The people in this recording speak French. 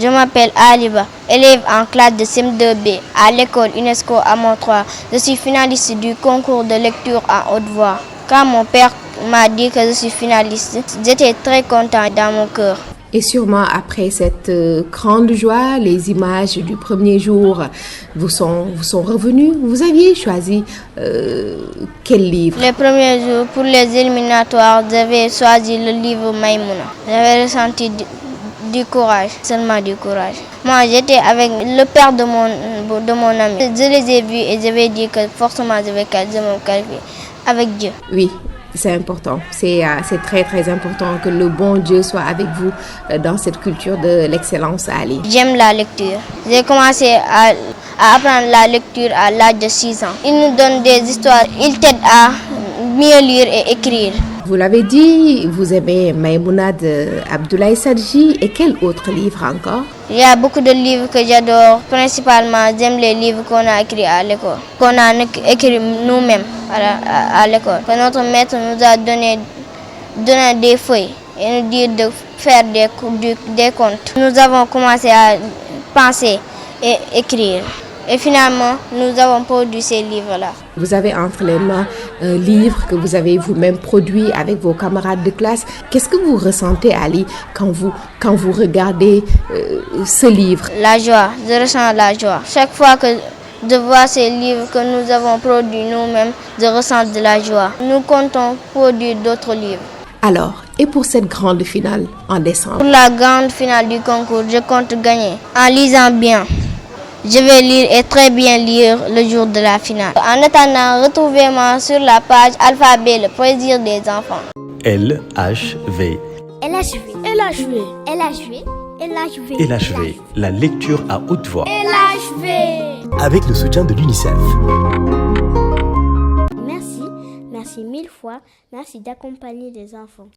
Je m'appelle Aliba, élève en classe de CM2B à l'école UNESCO à Montreuil. Je suis finaliste du concours de lecture en haute voix. Quand mon père m'a dit que je suis finaliste, j'étais très content dans mon cœur. Et sûrement après cette grande joie, les images du premier jour vous sont revenues. Vous aviez choisi quel livre? Les premiers jours, pour les éliminatoires, j'avais choisi le livre Maïmouna. J'avais ressenti du courage, seulement du courage. Moi, j'étais avec le père de mon ami. Je les ai vus et je vais dire que forcément je vais me qualifier avec Dieu. Oui. C'est important, c'est très très important que le bon Dieu soit avec vous dans cette culture de l'excellence, Ali. J'aime la lecture. J'ai commencé à apprendre la lecture à l'âge de 6 ans. Il nous donne des histoires, il t'aide à mieux lire et écrire. Vous l'avez dit, vous aimez Maïmouna de Abdoulaye Sadji et quel autre livre encore? Il y a beaucoup de livres que j'adore. Principalement, j'aime les livres qu'on a écrits à l'école, qu'on a écrits nous-mêmes à l'école. Que notre maître nous a donné des feuilles et nous dit de faire des comptes. Nous avons commencé à penser et écrire. Et finalement, nous avons produit ces livres-là. Vous avez entre les mains un livre que vous avez vous-même produit avec vos camarades de classe. Qu'est-ce que vous ressentez, Ali, quand vous regardez ce livre? La joie, je ressens la joie. Chaque fois que je vois ces livres que nous avons produits nous-mêmes, je ressens de la joie. Nous comptons produire d'autres livres. Alors, et pour cette grande finale en décembre? Pour la grande finale du concours, je compte gagner en lisant bien. Je vais lire et très bien lire le jour de la finale. En attendant, retrouvez-moi sur la page Alphabet, le plaisir des enfants. LHV. LHV, la lecture à haute voix. LHV. Avec le soutien de l'UNICEF. Merci mille fois. Merci d'accompagner les enfants.